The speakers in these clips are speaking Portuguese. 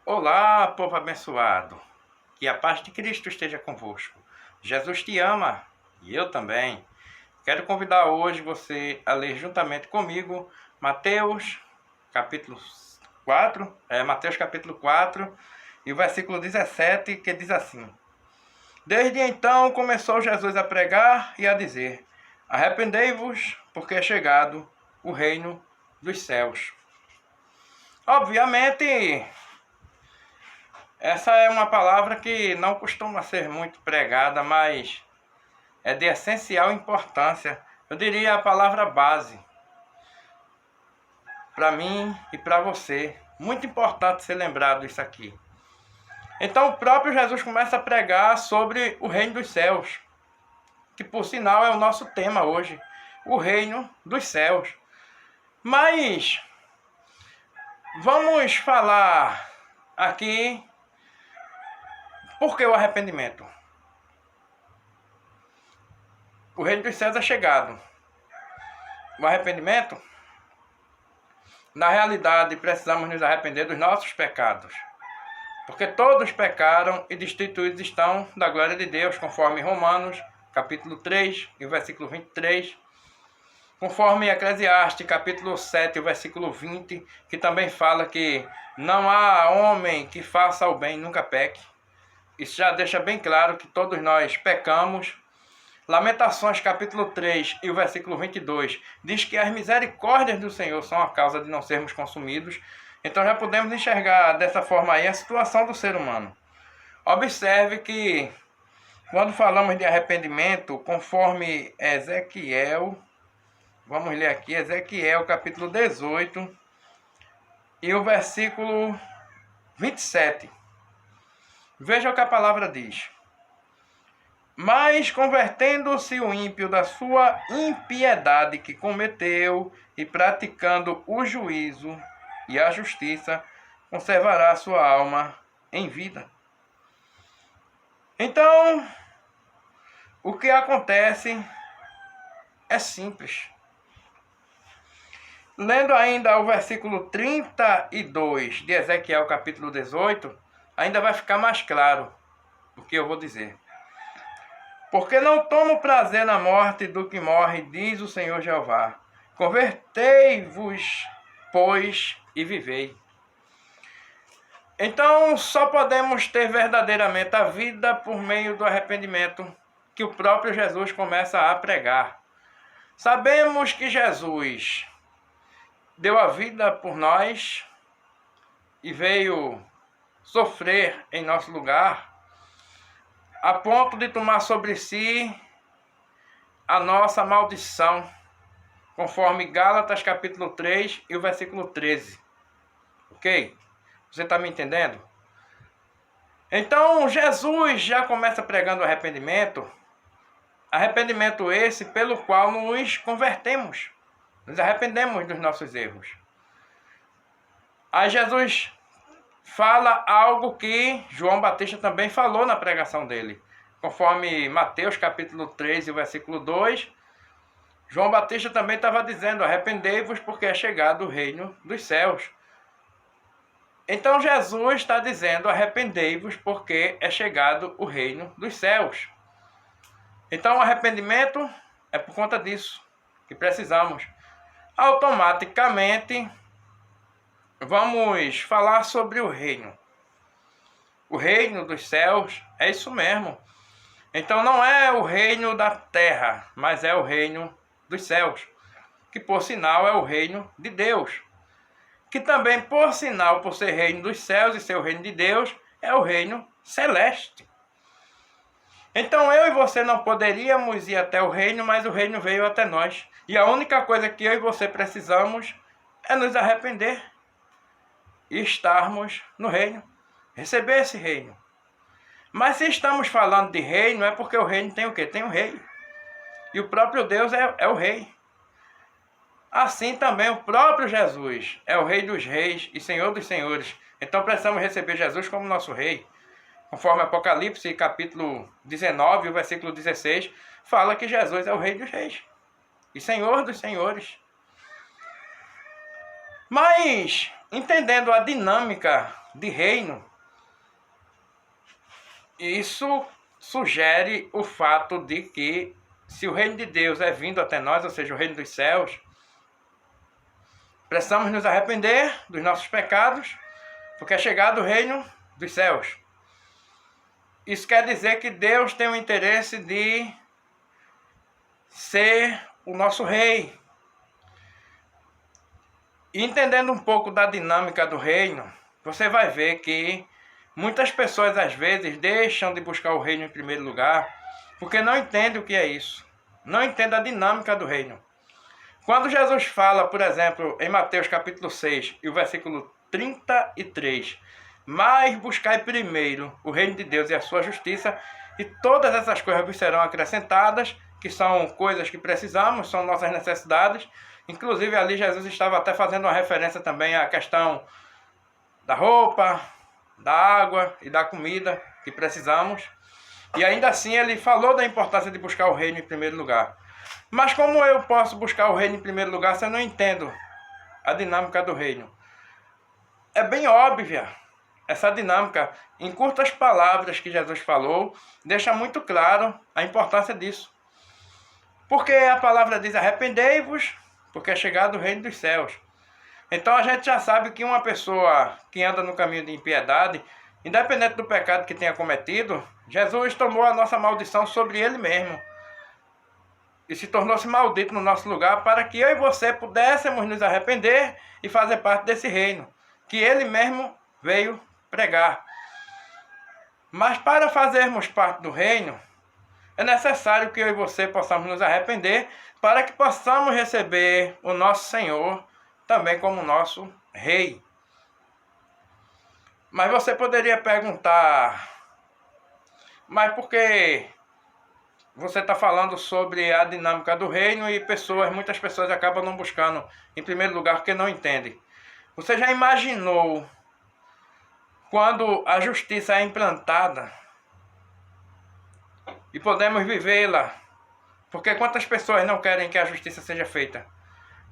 Olá, povo abençoado. Que a paz de Cristo esteja convosco. Jesus te ama e eu também. Quero convidar hoje você a ler juntamente comigo Mateus capítulo 4, Mateus capítulo 4 e o versículo 17, que diz assim: Desde então começou Jesus a pregar e a dizer: Arrependei-vos, porque é chegado o reino dos céus. Obviamente, essa é uma palavra que não costuma ser muito pregada, mas é de essencial importância. Eu diria a palavra base para mim e para você. Muito importante ser lembrado isso aqui. Então o próprio Jesus começa a pregar sobre o reino dos céus, que por sinal é o nosso tema hoje, o reino dos céus. Mas vamos falar aqui por que o arrependimento. O reino dos céus é chegado. O arrependimento, na realidade, precisamos nos arrepender dos nossos pecados. Porque todos pecaram e destituídos estão da glória de Deus, conforme Romanos, capítulo 3, e o versículo 23. Conforme Eclesiastes, capítulo 7, o versículo 20, que também fala que não há homem que faça o bem, nunca peque. Isso já deixa bem claro que todos nós pecamos. Lamentações, capítulo 3 e o versículo 22, diz que as misericórdias do Senhor são a causa de não sermos consumidos. Então já podemos enxergar dessa forma aí a situação do ser humano. Observe que quando falamos de arrependimento, conforme Ezequiel, vamos ler aqui, Ezequiel capítulo 18 e o versículo 27. Veja o que a palavra diz. Mas convertendo-se o ímpio da sua impiedade que cometeu e praticando o juízo e a justiça, conservará sua alma em vida. Então, o que acontece é simples. Lendo ainda o versículo 32 de Ezequiel capítulo 18, ainda vai ficar mais claro o que eu vou dizer. Porque não tomo prazer na morte do que morre, diz o Senhor Jeová. Convertei-vos, pois, e vivei. Então, só podemos ter verdadeiramente a vida por meio do arrependimento que o próprio Jesus começa a pregar. Sabemos que Jesus deu a vida por nós e veio sofrer em nosso lugar, a ponto de tomar sobre si a nossa maldição, conforme Gálatas capítulo 3 e o versículo 13. Ok? Você está me entendendo? Então, Jesus já começa pregando arrependimento esse pelo qual nos convertemos, nos arrependemos dos nossos erros. Aí Jesus fala algo que João Batista também falou na pregação dele. Conforme Mateus capítulo 3 e o versículo 2, João Batista também estava dizendo: arrependei-vos porque é chegado o reino dos céus. Então Jesus está dizendo: arrependei-vos porque é chegado o reino dos céus. Então o arrependimento é por conta disso que precisamos. Automaticamente, vamos falar sobre o reino. O reino dos céus é isso mesmo. Então não é o reino da terra, mas é o reino dos céus, que por sinal é o reino de Deus. Que também, por sinal, por ser reino dos céus e ser o reino de Deus, é o reino celeste. Então eu e você não poderíamos ir até o reino, mas o reino veio até nós. E a única coisa que eu e você precisamos é nos arrepender e estarmos no reino, receber esse reino. Mas se estamos falando de reino, é porque o reino tem o quê? Tem o rei. E o próprio Deus é o rei. Assim também o próprio Jesus é o Rei dos Reis e Senhor dos Senhores. Então precisamos receber Jesus como nosso Rei. Conforme Apocalipse, capítulo 19, o versículo 16, fala que Jesus é o Rei dos Reis e Senhor dos Senhores. Mas, entendendo a dinâmica de reino, isso sugere o fato de que, se o reino de Deus é vindo até nós, ou seja, o reino dos céus, precisamos nos arrepender dos nossos pecados, porque é chegado o reino dos céus. Isso quer dizer que Deus tem o interesse de ser o nosso rei. E entendendo um pouco da dinâmica do reino, você vai ver que muitas pessoas às vezes deixam de buscar o reino em primeiro lugar, porque não entendem o que é isso. Não entendem a dinâmica do reino. Quando Jesus fala, por exemplo, em Mateus capítulo 6 e o versículo 33, mas buscai primeiro o reino de Deus e a sua justiça, e todas essas coisas vos serão acrescentadas, que são coisas que precisamos, são nossas necessidades. Inclusive ali Jesus estava até fazendo uma referência também à questão da roupa, da água e da comida que precisamos. E ainda assim ele falou da importância de buscar o reino em primeiro lugar. Mas como eu posso buscar o reino em primeiro lugar se eu não entendo a dinâmica do reino? É bem óbvia essa dinâmica. Em curtas palavras que Jesus falou, deixa muito claro a importância disso. Porque a palavra diz: arrependei-vos, porque é chegado o reino dos céus. Então a gente já sabe que uma pessoa que anda no caminho de impiedade, independente do pecado que tenha cometido, Jesus tomou a nossa maldição sobre ele mesmo. E se tornou-se maldito no nosso lugar, para que eu e você pudéssemos nos arrepender e fazer parte desse reino que ele mesmo veio pregar. Mas para fazermos parte do reino, é necessário que eu e você possamos nos arrepender, para que possamos receber o nosso Senhor também como nosso Rei. Mas você poderia perguntar: mas por que você está falando sobre a dinâmica do reino e muitas pessoas acabam não buscando em primeiro lugar porque não entendem? Você já imaginou quando a justiça é implantada e podemos vivê-la? Porque quantas pessoas não querem que a justiça seja feita?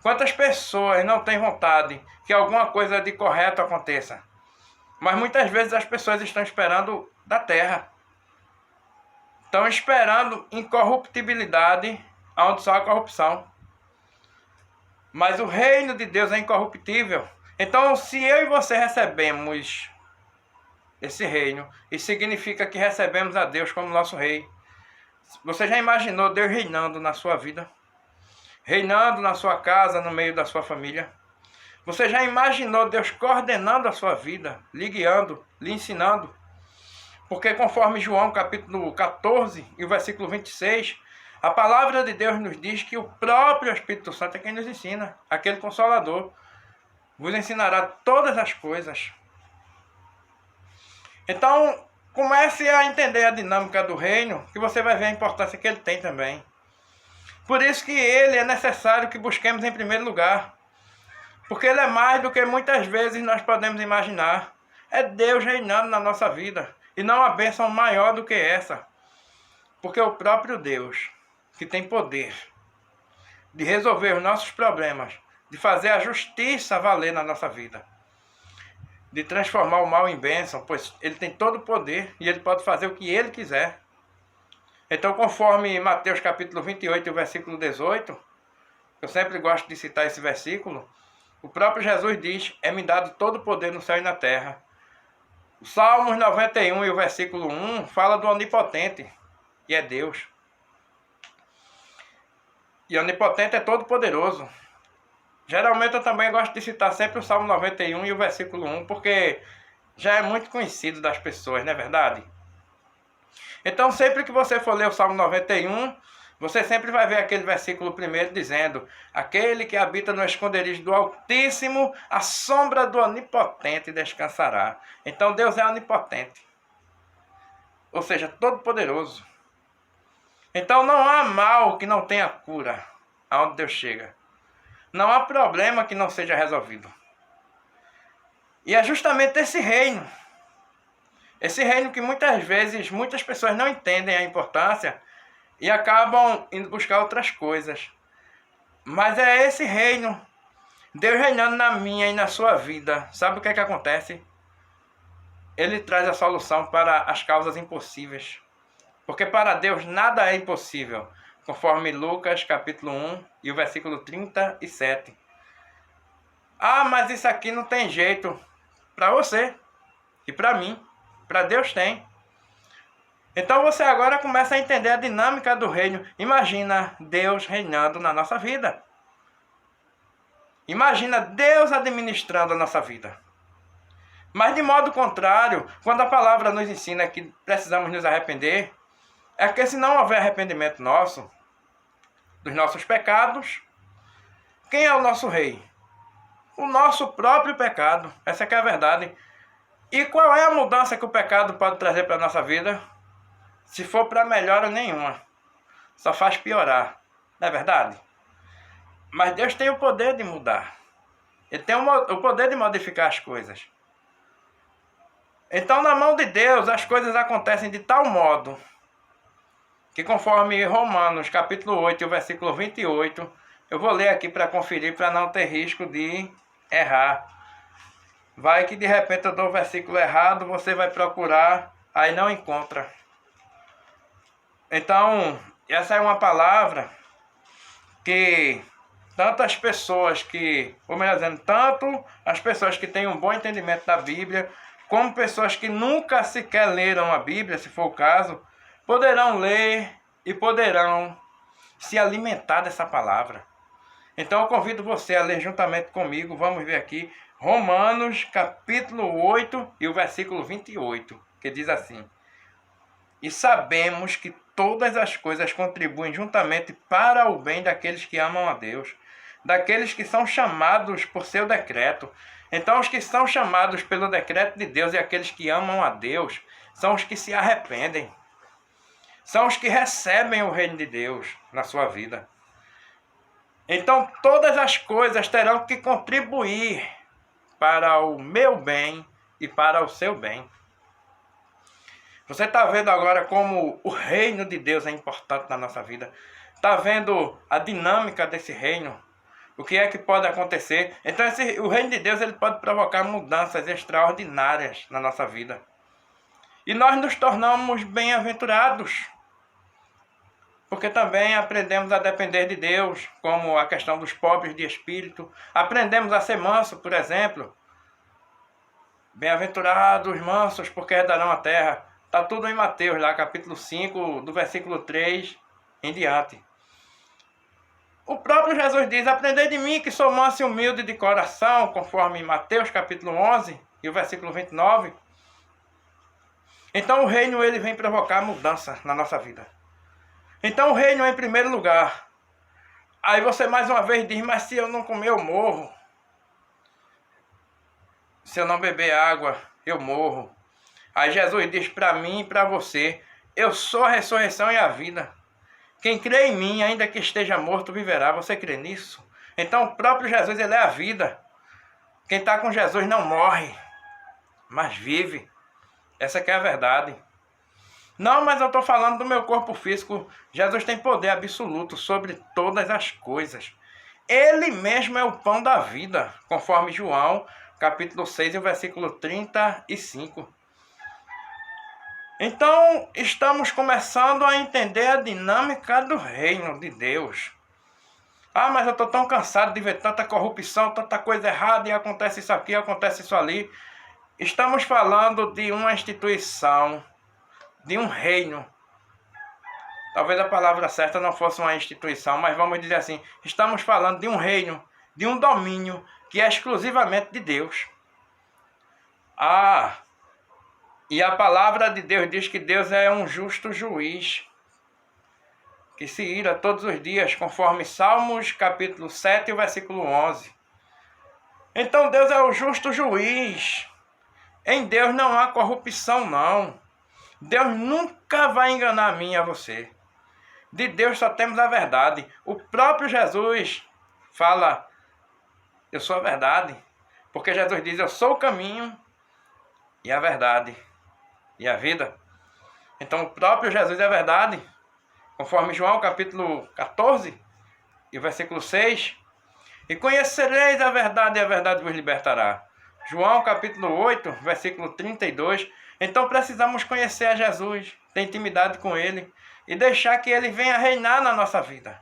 Quantas pessoas não têm vontade que alguma coisa de correto aconteça? Mas muitas vezes as pessoas estão esperando da terra. Estão esperando incorruptibilidade, onde só há corrupção. Mas o reino de Deus é incorruptível. Então, se eu e você recebemos esse reino, isso significa que recebemos a Deus como nosso rei. Você já imaginou Deus reinando na sua vida? Reinando na sua casa, no meio da sua família? Você já imaginou Deus coordenando a sua vida, lhe guiando, lhe ensinando? Porque conforme João capítulo 14 e o versículo 26, a palavra de Deus nos diz que o próprio Espírito Santo é quem nos ensina, aquele Consolador. Vos ensinará todas as coisas. Então, comece a entender a dinâmica do reino, que você vai ver a importância que ele tem também. Por isso que ele é necessário que busquemos em primeiro lugar. Porque ele é mais do que muitas vezes nós podemos imaginar. É Deus reinando na nossa vida. E não há bênção maior do que essa. Porque o próprio Deus, que tem poder de resolver os nossos problemas, de fazer a justiça valer na nossa vida, de transformar o mal em bênção, pois ele tem todo o poder e ele pode fazer o que ele quiser. Então, conforme Mateus capítulo 28, versículo 18, eu sempre gosto de citar esse versículo, o próprio Jesus diz: é-me dado todo o poder no céu e na terra. O Salmos 91 e o versículo 1 fala do onipotente, que é Deus. E onipotente é todo poderoso. Geralmente eu também gosto de citar sempre o Salmo 91 e o versículo 1, porque já é muito conhecido das pessoas, não é verdade? Então, sempre que você for ler o Salmo 91, você sempre vai ver aquele versículo primeiro dizendo: aquele que habita no esconderijo do Altíssimo, a sombra do Onipotente descansará. Então, Deus é onipotente, ou seja, todo poderoso. Então, não há mal que não tenha cura aonde Deus chega. Não há problema que não seja resolvido. E é justamente esse reino que muitas vezes muitas pessoas não entendem a importância e acabam indo buscar outras coisas. Mas é esse reino Deus reinando na minha e na sua vida, sabe o que é que acontece? Ele traz a solução para as causas impossíveis. Porque para Deus nada é impossível, conforme Lucas capítulo 1 e o versículo 37. Ah, mas isso aqui não tem jeito. Para você e para mim. Para Deus tem. Então você agora começa a entender a dinâmica do reino. Imagina Deus reinando na nossa vida. Imagina Deus administrando a nossa vida. Mas de modo contrário, quando a palavra nos ensina que precisamos nos arrepender, é que se não houver arrependimento nosso, dos nossos pecados, quem é o nosso rei? O nosso próprio pecado. Essa que é a verdade. E qual é a mudança que o pecado pode trazer para a nossa vida? Se for para melhora nenhuma. Só faz piorar. Não é verdade? Mas Deus tem o poder de mudar. Ele tem o poder de modificar as coisas. Então, na mão de Deus, as coisas acontecem de tal modo que, conforme Romanos capítulo 8, o versículo 28, eu vou ler aqui para conferir, para não ter risco de errar. Vai que de repente eu dou o versículo errado, você vai procurar, aí não encontra. Então, essa é uma palavra que tantas pessoas que, ou melhor dizendo, tanto as pessoas que têm um bom entendimento da Bíblia, como pessoas que nunca sequer leram a Bíblia, se for o caso, poderão ler e poderão se alimentar dessa palavra. Então eu convido você a ler juntamente comigo, vamos ver aqui, Romanos capítulo 8 e o versículo 28, que diz assim: E sabemos que todas as coisas contribuem juntamente para o bem daqueles que amam a Deus, daqueles que são chamados por seu decreto. Então, os que são chamados pelo decreto de Deus e aqueles que amam a Deus são os que se arrependem. São os que recebem o reino de Deus na sua vida. Então, todas as coisas terão que contribuir para o meu bem e para o seu bem. Você está vendo agora como o reino de Deus é importante na nossa vida? Está vendo a dinâmica desse reino? O que é que pode acontecer? Então o reino de Deus ele pode provocar mudanças extraordinárias na nossa vida. E nós nos tornamos bem-aventurados. Porque também aprendemos a depender de Deus, como a questão dos pobres de espírito. Aprendemos a ser manso, por exemplo. Bem-aventurados, mansos, porque herdarão a terra. Está tudo em Mateus, lá capítulo 5, do versículo 3 em diante. O próprio Jesus diz: aprendei de mim que sou manso e humilde de coração, conforme Mateus capítulo 11 e o versículo 29. Então o reino ele vem provocar mudança na nossa vida. Então o reino é em primeiro lugar. Aí você mais uma vez diz: mas se eu não comer eu morro. Se eu não beber água eu morro. Aí Jesus diz para mim e para você: eu sou a ressurreição e a vida. Quem crê em mim, ainda que esteja morto, viverá. Você crê nisso? Então o próprio Jesus ele é a vida. Quem está com Jesus não morre, mas vive. Essa que é a verdade. Não, mas eu estou falando do meu corpo físico. Jesus tem poder absoluto sobre todas as coisas. Ele mesmo é o pão da vida, conforme João, capítulo 6, e versículo 35. Então, estamos começando a entender a dinâmica do reino de Deus. Ah, mas eu estou tão cansado de ver tanta corrupção, tanta coisa errada, e acontece isso aqui, acontece isso ali. Estamos falando de uma instituição, de um reino. Talvez a palavra certa não fosse uma instituição, mas vamos dizer assim, estamos falando de um reino, de um domínio que é exclusivamente de Deus. E a palavra de Deus diz que Deus é um justo juiz, que se ira todos os dias, conforme Salmos capítulo 7, versículo 11. Então Deus é o justo juiz. Em Deus não há corrupção, não. Deus nunca vai enganar a mim e a você. De Deus só temos a verdade. O próprio Jesus fala: eu sou a verdade. Porque Jesus diz: eu sou o caminho e a verdade e a vida. Então o próprio Jesus é a verdade. Conforme João capítulo 14 e o versículo 6. E conhecereis a verdade, e a verdade vos libertará. João capítulo 8, versículo 32. Então precisamos conhecer a Jesus, ter intimidade com Ele e deixar que Ele venha reinar na nossa vida.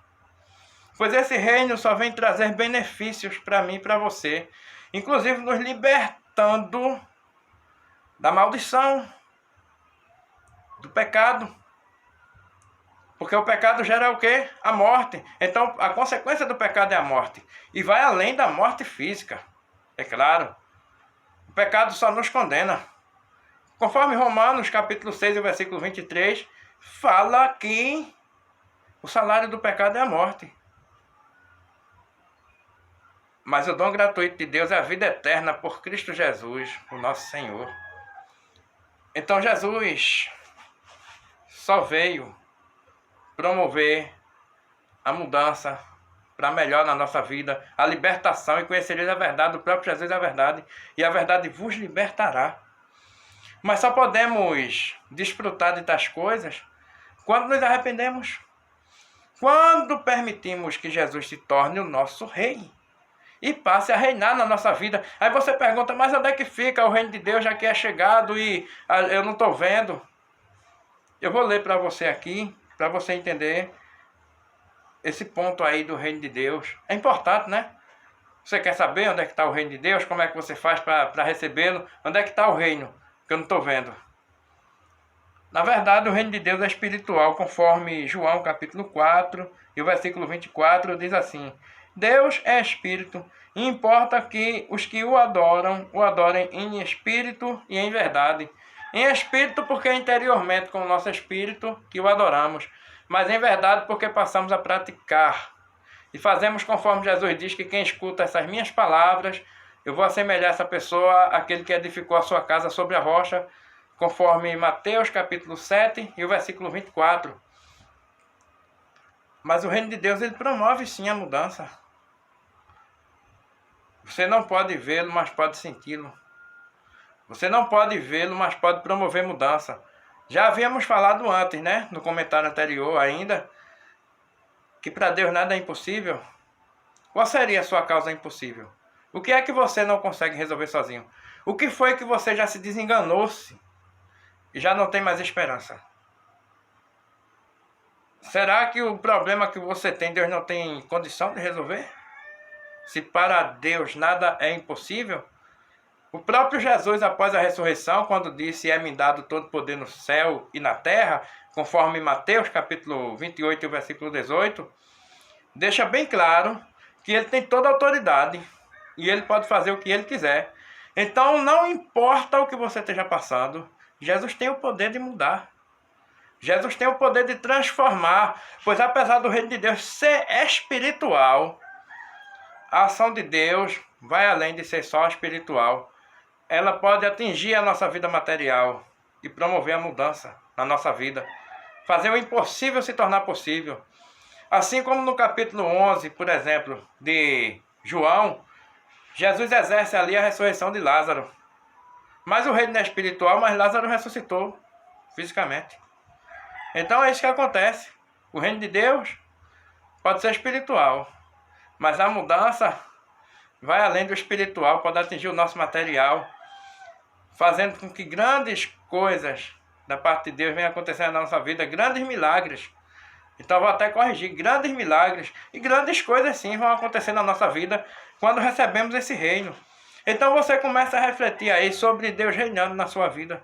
Pois esse reino só vem trazer benefícios para mim e para você, inclusive nos libertando da maldição, do pecado. Porque o pecado gera o quê? A morte. Então a consequência do pecado é a morte. E vai além da morte física, é claro. O pecado só nos condena. Conforme Romanos capítulo 6, versículo 23, fala que o salário do pecado é a morte. Mas o dom gratuito de Deus é a vida eterna por Cristo Jesus, o nosso Senhor. Então Jesus só veio promover a mudança para melhor na nossa vida, a libertação, e conhecereis a verdade, o próprio Jesus é a verdade, e a verdade vos libertará. Mas só podemos desfrutar de tais coisas quando nos arrependemos, quando permitimos que Jesus se torne o nosso rei e passe a reinar na nossa vida. Aí você pergunta, mas onde é que fica o reino de Deus, já que é chegado e eu não estou vendo? Eu vou ler para você aqui, para você entender esse ponto aí do reino de Deus. É importante, né? Você quer saber onde é que está o reino de Deus? Como é que você faz para recebê-lo? Onde é que está o reino? Que eu não estou vendo. Na verdade, o reino de Deus é espiritual, conforme João capítulo 4 e o versículo 24 diz assim: Deus é espírito, e importa que os que o adorem em espírito e em verdade. Em espírito, porque é interiormente com o nosso espírito que o adoramos, mas em verdade, porque passamos a praticar. E fazemos conforme Jesus diz, que quem escuta essas minhas palavras, eu vou assemelhar essa pessoa àquele que edificou a sua casa sobre a rocha, conforme Mateus capítulo 7 e o versículo 24. Mas o reino de Deus, ele promove sim a mudança. Você não pode vê-lo, mas pode senti-lo. Você não pode vê-lo, mas pode promover mudança. Já havíamos falado antes, né? No comentário anterior ainda, que para Deus nada é impossível. Qual seria a sua causa impossível? O que é que você não consegue resolver sozinho? O que foi que você já se desenganou-se e já não tem mais esperança? Será que o problema que você tem, Deus não tem condição de resolver? Se para Deus nada é impossível? O próprio Jesus, após a ressurreição, quando disse: é-me dado todo poder no céu e na terra, conforme Mateus capítulo 28 e versículo 18, deixa bem claro que ele tem toda a autoridade e ele pode fazer o que ele quiser. Então não importa o que você esteja passando, Jesus tem o poder de mudar. Jesus tem o poder de transformar, pois apesar do reino de Deus ser espiritual, a ação de Deus vai além de ser só espiritual. Ela pode atingir a nossa vida material e promover a mudança na nossa vida. Fazer o impossível se tornar possível. Assim como no capítulo 11, por exemplo, de João, Jesus exerce ali a ressurreição de Lázaro. Mas o reino não é espiritual, mas Lázaro ressuscitou fisicamente. Então é isso que acontece. O reino de Deus pode ser espiritual, mas a mudança vai além do espiritual, pode atingir o nosso material, fazendo com que grandes coisas da parte de Deus venham acontecendo na nossa vida, grandes milagres. Então vou até corrigir, grandes milagres e grandes coisas sim vão acontecer na nossa vida quando recebemos esse reino. Então você começa a refletir aí sobre Deus reinando na sua vida.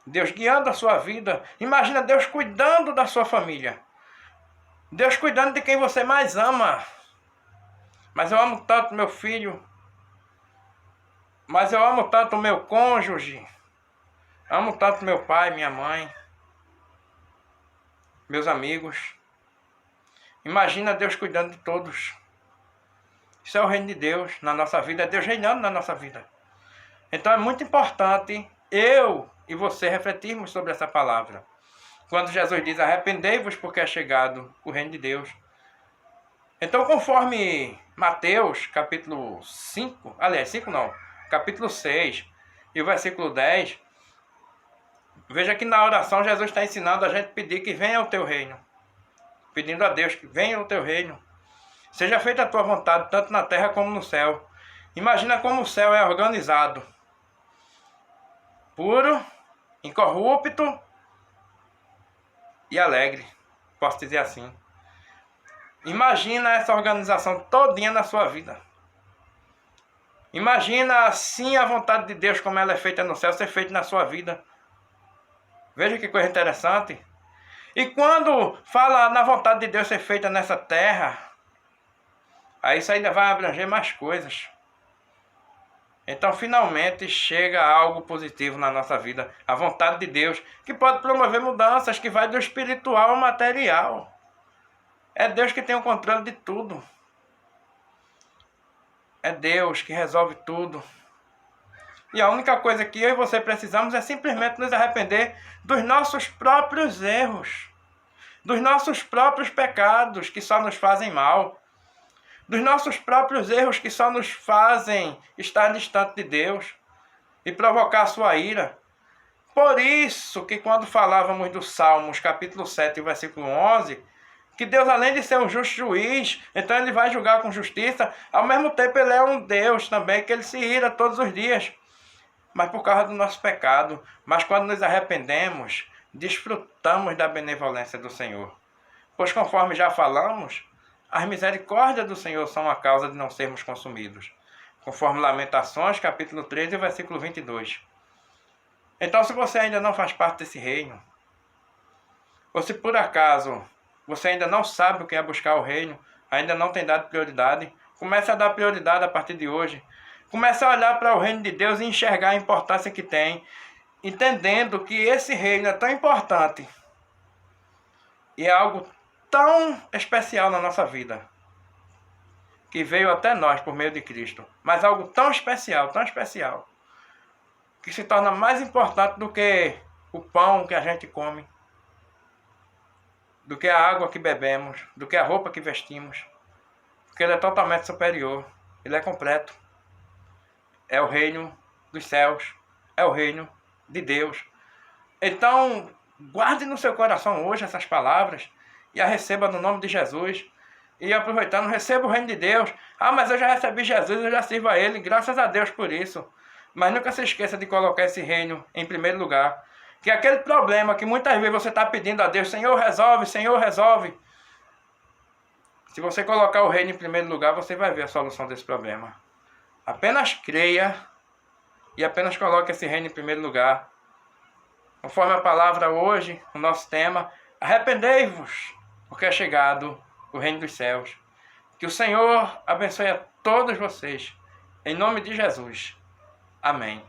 Deus guiando a sua vida. Imagina Deus cuidando da sua família. Deus cuidando de quem você mais ama. Mas eu amo tanto meu filho. Mas eu amo tanto o meu cônjuge. Amo tanto meu pai, minha mãe. Meus amigos. Imagina Deus cuidando de todos. Isso é o reino de Deus na nossa vida. É Deus reinando na nossa vida. Então é muito importante eu e você refletirmos sobre essa palavra. Quando Jesus diz: arrependei-vos porque é chegado o reino de Deus. Então, conforme Mateus, capítulo 5, aliás, 5 não, capítulo 6 e o versículo 10, veja que na oração Jesus está ensinando a gente pedir que venha o teu reino. Pedindo a Deus que venha o teu reino. Seja feita a tua vontade, tanto na terra como no céu. Imagina como o céu é organizado. Puro, incorrupto e alegre. Posso dizer assim. Imagina essa organização todinha na sua vida. Imagina assim a vontade de Deus, como ela é feita no céu, ser feita na sua vida. Veja que coisa interessante. E quando fala na vontade de Deus ser feita nessa terra, aí isso ainda vai abranger mais coisas. Então finalmente chega algo positivo na nossa vida. A vontade de Deus, que pode promover mudanças, que vai do espiritual ao material. É Deus que tem o controle de tudo. É Deus que resolve tudo. E a única coisa que eu e você precisamos é simplesmente nos arrepender dos nossos próprios erros, dos nossos próprios pecados que só nos fazem mal, dos nossos próprios erros que só nos fazem estar distante de Deus e provocar a sua ira. Por isso que quando falávamos do Salmos, capítulo 7, versículo 11, que Deus, além de ser um justo juiz, então ele vai julgar com justiça, ao mesmo tempo ele é um Deus também, que ele se ira todos os dias, mas por causa do nosso pecado. Mas quando nos arrependemos, desfrutamos da benevolência do Senhor. Pois conforme já falamos, as misericórdias do Senhor são a causa de não sermos consumidos. Conforme Lamentações, capítulo 13, versículo 22. Então, se você ainda não faz parte desse reino, ou se por acaso você ainda não sabe o que é buscar o reino, ainda não tem dado prioridade, comece a dar prioridade a partir de hoje. Comece a olhar para o reino de Deus e enxergar a importância que tem, entendendo que esse reino é tão importante e é algo tão especial na nossa vida, que veio até nós por meio de Cristo, mas algo tão especial, que se torna mais importante do que o pão que a gente come, do que a água que bebemos, do que a roupa que vestimos, porque ele é totalmente superior, ele é completo. É o reino dos céus, é o reino de Deus. Então, guarde no seu coração hoje essas palavras e a receba no nome de Jesus. E aproveitando, receba o reino de Deus. Ah, mas eu já recebi Jesus, eu já sirvo a Ele, graças a Deus por isso. Mas nunca se esqueça de colocar esse reino em primeiro lugar. Que aquele problema que muitas vezes você está pedindo a Deus, Senhor resolve, Senhor resolve. Se você colocar o reino em primeiro lugar, você vai ver a solução desse problema. Apenas creia e apenas coloque esse reino em primeiro lugar. Conforme a palavra hoje, o nosso tema, arrependei-vos, porque é chegado o reino dos céus. Que o Senhor abençoe a todos vocês. Em nome de Jesus. Amém.